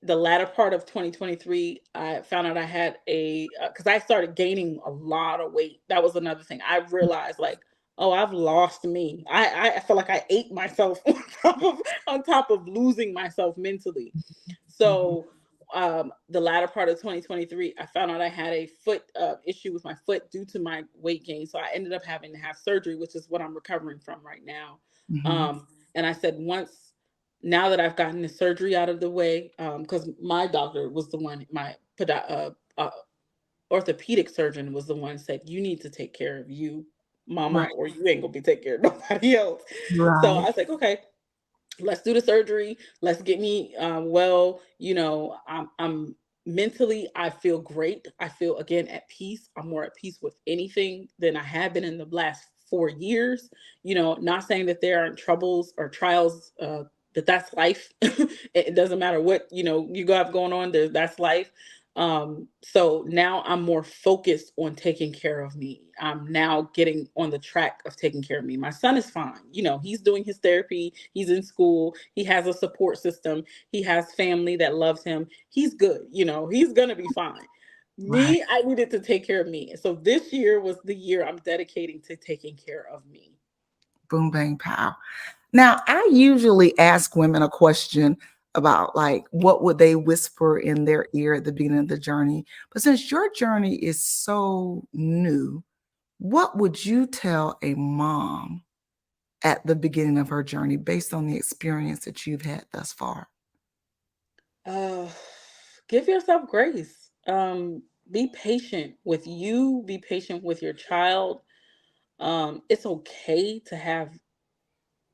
the latter part of 2023, I found out I had because I started gaining a lot of weight. That was another thing. I realized, like, oh, I've lost me. I feel like I ate myself on top of losing myself mentally.
Mhm.
So the latter part of 2023, I found out I had a foot issue with my foot due to my weight gain. So I ended up having to have surgery, which is what I'm recovering from right now.
Mhm.
And I said, now that I've gotten the surgery out of the way, because my doctor was the one, my orthopedic surgeon was the one said, you need to take care of you, mama,
Right,
or you ain't gonna be taking care of nobody else. So I
right,
was like, okay, let's do the surgery. Let's get me well. I'm mentally, I feel great. I feel again at peace. I'm more at peace with anything than I have been in the last 4 years. Not saying that there aren't troubles or trials, but that's life. It doesn't matter what you have going on. That's life. So now I'm more focused on taking care of me. I'm now getting on the track of taking care of me. My son is fine. He's doing his therapy, he's in school, he has a support system, he has family that loves him. He's good, he's gonna be fine.
right.
Me, I needed to take care of me. So this year was the year I'm dedicating to taking care of me.
Boom, bang, pow. Now, I usually ask women a question about like what would they whisper in their ear at the beginning of the journey. But since your journey is so new, what would you tell a mom at the beginning of her journey based on the experience that you've had thus far?
uh Give yourself grace. Be patient with you, be patient with your child. It's okay to have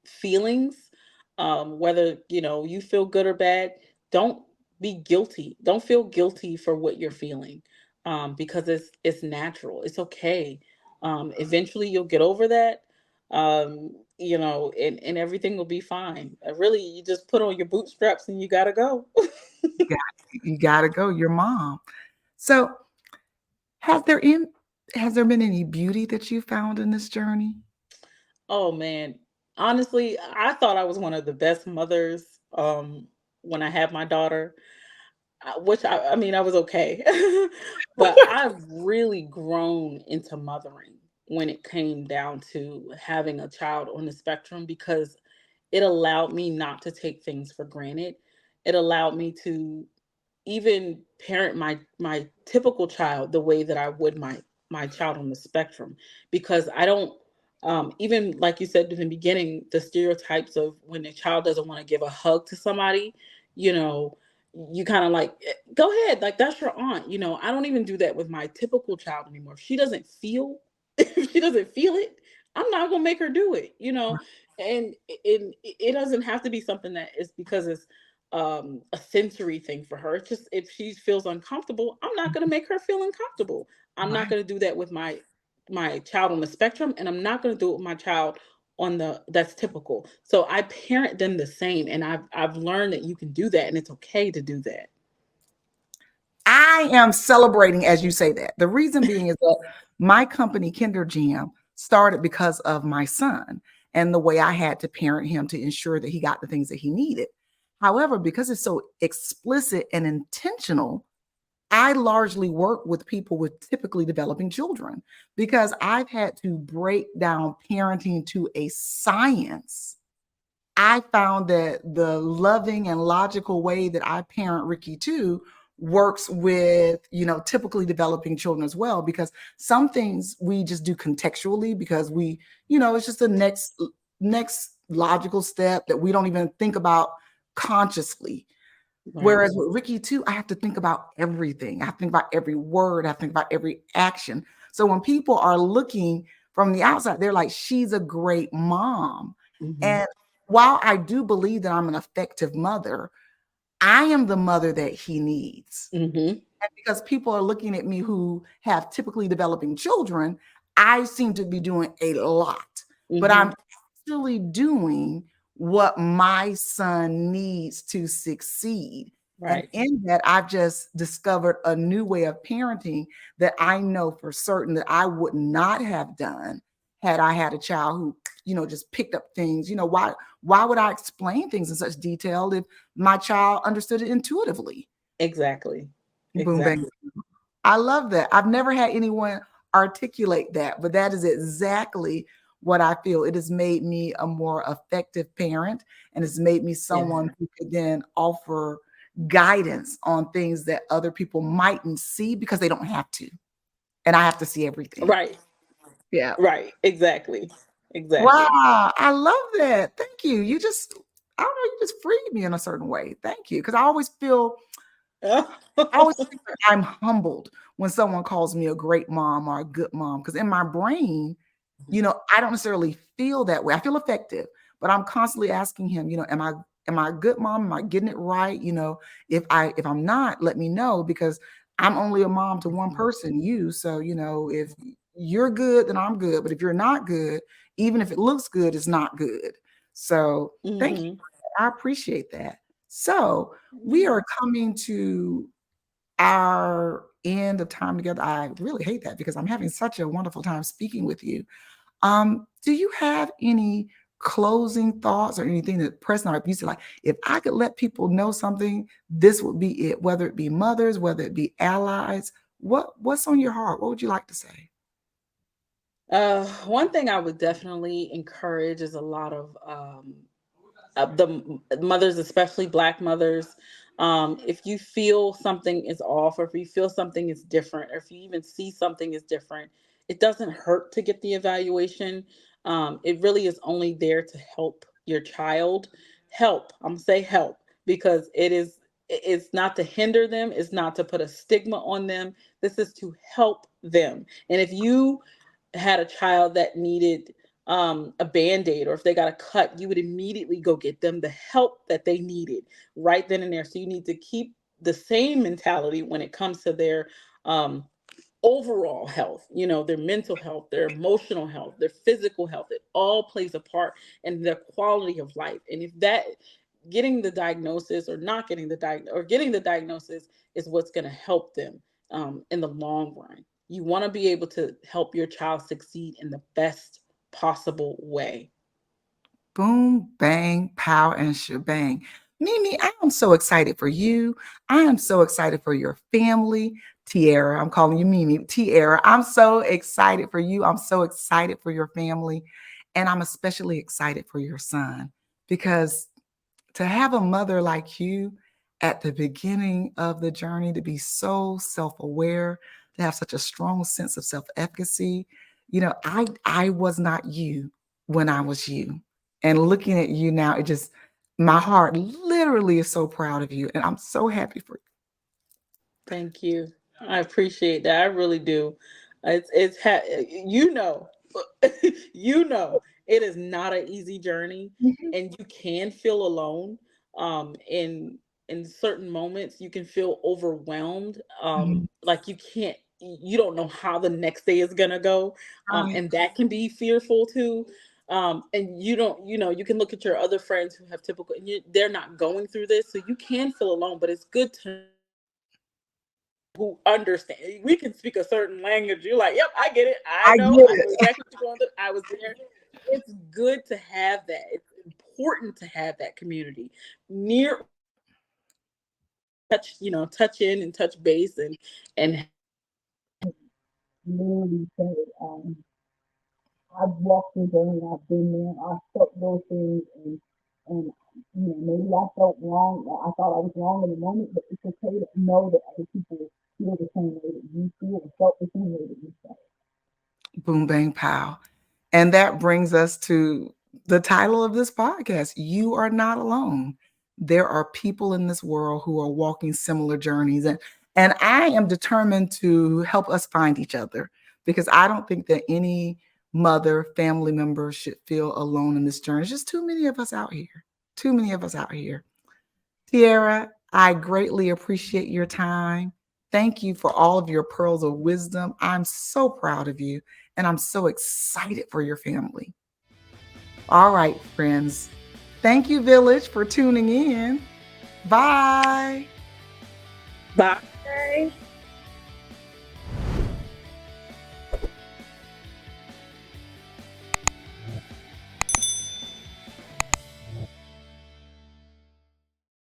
feelings, whether you feel good or bad. Don't be guilty. Don't feel guilty for what you're feeling, because it's natural. It's okay. Eventually you'll get over that. And everything will be fine. Really, you just put on your bootstraps and you gotta go.
You gotta go, your mom. So has there in has there been any beauty that you found in this journey?
Oh man, honestly, I thought I was one of the best mothers when I had my daughter. Which I mean, I was okay. But I've really grown into mothering when it came down to having a child on the spectrum, because it allowed me not to take things for granted. It allowed me to even parent my typical child the way that I would my child on the spectrum, because I don't, even like you said in the beginning, the stereotypes of when a child doesn't want to give a hug to somebody, you know you kind of like, go ahead, like that's your aunt. I don't even do that with my typical child anymore. If she doesn't feel, if she doesn't feel it, I'm not gonna make her do it. And it doesn't have to be something that is because it's a sensory thing for her. It's just if she feels uncomfortable, I'm not gonna make her feel uncomfortable. I'm not
Right.
gonna do that with my child on the spectrum, and I'm not gonna do it with my child on the that's typical. So I parent them the same, and I've learned that you can do that and it's okay to do that.
I am celebrating as you say that. The reason being is that my company, Kinder Jam, started because of my son and the way I had to parent him to ensure that he got the things that he needed. However, because it's so explicit and intentional, I largely work with people with typically developing children because I've had to break down parenting to a science. I found that the loving and logical way that I parent Ricky too works with, typically developing children as well, because some things we just do contextually because it's just the next logical step that we don't even think about consciously.
Right.
Whereas with Ricky too, I have to think about everything. I have to think about every word. I have to think about every action. So when people are looking from the outside, they're like, she's a great mom.
Hmm.
And while I do believe that I'm an effective mother, I am the mother that he needs.
Hmm.
And because people are looking at me who have typically developing children, I seem to be doing a lot, but
Hmm.
I'm actually doing what my son needs to succeed. And
Right.
in that, I've just discovered a new way of parenting that I know for certain that I would not have done had I had a child who, just picked up things. Why would I explain things in such detail if my child understood it intuitively?
Exactly.
Boom, bang.
Exactly.
I love that. I've never had anyone articulate that, but that is exactly what I feel. It has made me a more effective parent and it's made me
Yeah.
someone who could then offer guidance on things that other people mightn't see because they don't have to. And I have to see everything.
Right.
Yeah.
Right. Exactly. Exactly.
Wow. I love that. Thank you. I don't know, you just freed me in a certain way. Thank you. Because I always think that I'm humbled when someone calls me a great mom or a good mom because in my brain, I don't necessarily feel that way. I feel effective, but I'm constantly asking him, am I a good mom? Am I getting it right? If I'm not, let me know because I'm only a mom to one person, you. So, if you're good, then I'm good. But if you're not good, even if it looks good, it's not good. So thank you.
Hmm.
I appreciate that. So we
Yeah.
are coming to our end of time together. I really hate that because I'm having such a wonderful time speaking with you. Do you have any closing thoughts or anything that Preston or you said like, if I could let people know something, this would be it, whether it be mothers, whether it be allies, what's on your heart? What would you like to say?
One thing I would definitely encourage is a lot of mothers, especially Black mothers. If you feel something is off, or if you feel something is different, or if you even see something is different, it doesn't hurt to get the evaluation. It really is only there to help your child. Help. I'm gonna say help because it's not to hinder them. It's not to put a stigma on them. This is to help them. And if you had a child that needed a band-aid, or if they got a cut, you would immediately go get them the help that they needed right then and there. So you need to keep the same mentality when it comes to their um, overall health, their mental health, their emotional health, their physical health. It all plays a part in their quality of life. And if that getting the diagnosis or not getting the or getting the diagnosis is what's going to help them in the long run. You want to be able to help your child succeed in the best possible way.
Boom, bang, pow, and shebang. Mimi, I am so excited for you. I am so excited for your family. Tiara, I'm calling you Mimi. Tiara, I'm so excited for you. I'm so excited for your family. And I'm especially excited for your son because to have a mother like you at the beginning of the journey, to be so self-aware, to have such a strong sense of self-efficacy. I was not you when I was you. And looking at you now, it just My heart literally is so proud of you, and I'm so happy for
Thank you. I appreciate that. I really do. You know, you know, it is not an easy journey,
you.
and you can feel alone. In certain moments, you can feel overwhelmed.
Mhm.
Like you don't know how the next day is gonna go,
Right.
and that can be fearful too. And you don't, you can look at your other friends who have typical, and they're not going through this, so you can feel alone. But it's good to who understand. We can speak a certain language. You're like, yep, I get it.
I
I
get
know
it.
exactly what you're going through. I was there. It's good to have that. It's important to have that community near touch in and touch base and literally say, I've walked through there and I've been there. I felt those things and maybe I felt wrong. I thought I was wrong in the moment, but it's okay to know that other people feel the same way that you feel and felt the same way that you felt.
Boom, bang, pow. And that brings us to the title of this podcast. You are not alone. There are people in this world who are walking similar journeys. And I am determined to help us find each other because I don't think that any mother, family member should feel alone in this journey. There's just too many of us out here. Too many of us out here. Tiara, I greatly appreciate your time. Thank you for all of your pearls of wisdom. I'm so proud of you, and I'm so excited for your family. All right, friends. Thank you, Village, for tuning in. Bye.
Bye.